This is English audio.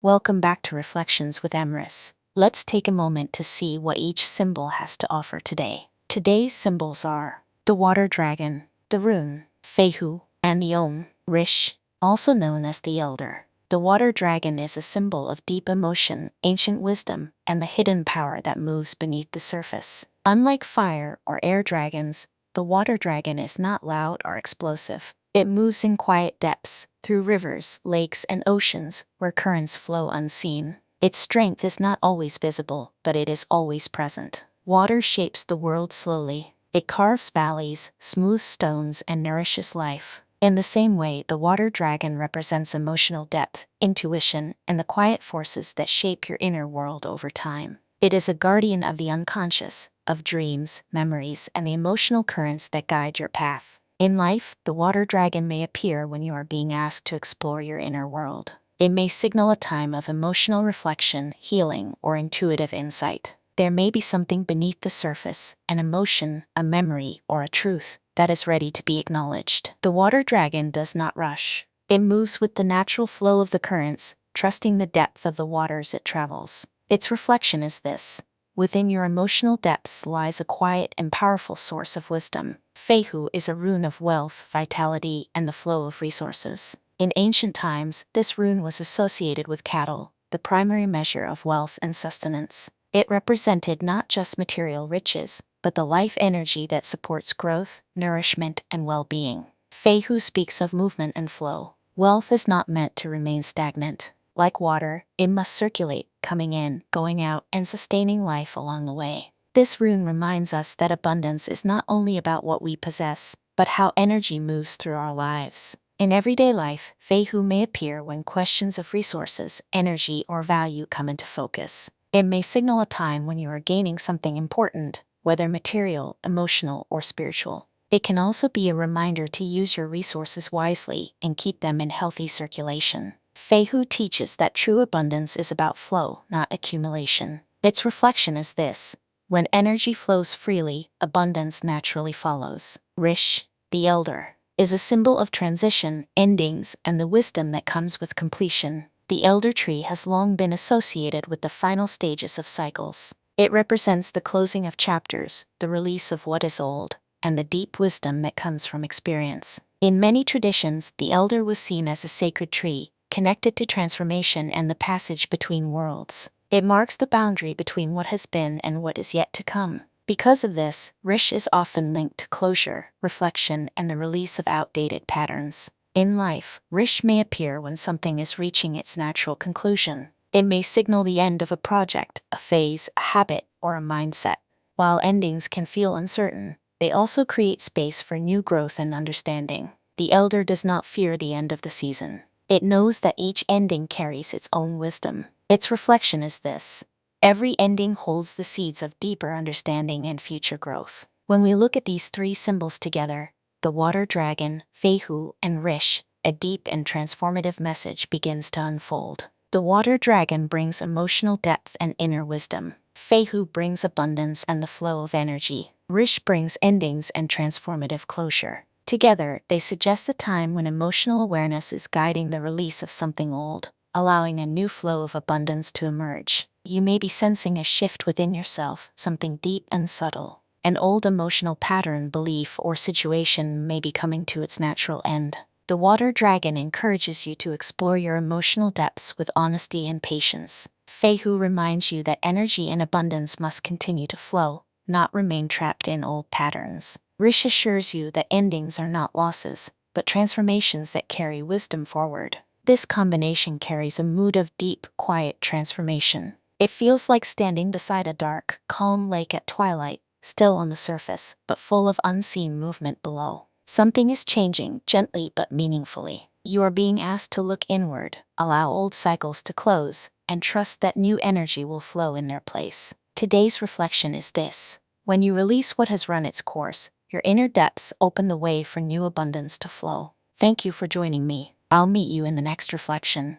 Welcome back to Reflections with Emrys. Let's take a moment to see what each symbol has to offer today. Today's symbols are the water dragon, the rune, Fehu, and the Rish, also known as the elder. The water dragon is a symbol of deep emotion, ancient wisdom, and the hidden power that moves beneath the surface. Unlike fire or air dragons, the water dragon is not loud or explosive. It moves in quiet depths, through rivers, lakes, and oceans, where currents flow unseen. Its strength is not always visible, but it is always present. Water shapes the world slowly. It carves valleys, smooths stones, and nourishes life. In the same way, the water dragon represents emotional depth, intuition, and the quiet forces that shape your inner world over time. It is a guardian of the unconscious, of dreams, memories, and the emotional currents that guide your path. In life, the water dragon may appear when you are being asked to explore your inner world. It may signal a time of emotional reflection, healing, or intuitive insight. There may be something beneath the surface, an emotion, a memory, or a truth that is ready to be acknowledged. The water dragon does not rush. It moves with the natural flow of the currents, trusting the depth of the waters it travels. Its reflection is this: within your emotional depths lies a quiet and powerful source of wisdom. Fehu is a rune of wealth, vitality, and the flow of resources. In ancient times, this rune was associated with cattle, the primary measure of wealth and sustenance. It represented not just material riches, but the life energy that supports growth, nourishment, and well-being. Fehu speaks of movement and flow. Wealth is not meant to remain stagnant. Like water, it must circulate, coming in, going out, and sustaining life along the way. This rune reminds us that abundance is not only about what we possess, but how energy moves through our lives. In everyday life, Fehu may appear when questions of resources, energy, or value come into focus. It may signal a time when you are gaining something important, whether material, emotional, or spiritual. It can also be a reminder to use your resources wisely and keep them in healthy circulation. Fehu teaches that true abundance is about flow, not accumulation. Its reflection is this: when energy flows freely, abundance naturally follows. Rish, the elder, is a symbol of transition, endings, and the wisdom that comes with completion. The elder tree has long been associated with the final stages of cycles. It represents the closing of chapters, the release of what is old, and the deep wisdom that comes from experience. In many traditions, the elder was seen as a sacred tree, connected to transformation and the passage between worlds. It marks the boundary between what has been and what is yet to come. Because of this, Rish is often linked to closure, reflection, and the release of outdated patterns. In life, Rish may appear when something is reaching its natural conclusion. It may signal the end of a project, a phase, a habit, or a mindset. While endings can feel uncertain, they also create space for new growth and understanding. The elder does not fear the end of the season. It knows that each ending carries its own wisdom. Its reflection is this: every ending holds the seeds of deeper understanding and future growth. When we look at these three symbols together, the water dragon, Fehu, and Rish, a deep and transformative message begins to unfold. The water dragon brings emotional depth and inner wisdom. Fehu brings abundance and the flow of energy. Rish brings endings and transformative closure. Together, they suggest a time when emotional awareness is guiding the release of something old, allowing a new flow of abundance to emerge. You may be sensing a shift within yourself, something deep and subtle. An old emotional pattern, belief, or situation may be coming to its natural end. The water dragon encourages you to explore your emotional depths with honesty and patience. Fehu reminds you that energy and abundance must continue to flow, not remain trapped in old patterns. Rish assures you that endings are not losses, but transformations that carry wisdom forward. This combination carries a mood of deep, quiet transformation. It feels like standing beside a dark, calm lake at twilight, still on the surface, but full of unseen movement below. Something is changing, gently but meaningfully. You are being asked to look inward, allow old cycles to close, and trust that new energy will flow in their place. Today's reflection is this: when you release what has run its course, your inner depths open the way for new abundance to flow. Thank you for joining me. I'll meet you in the next reflection.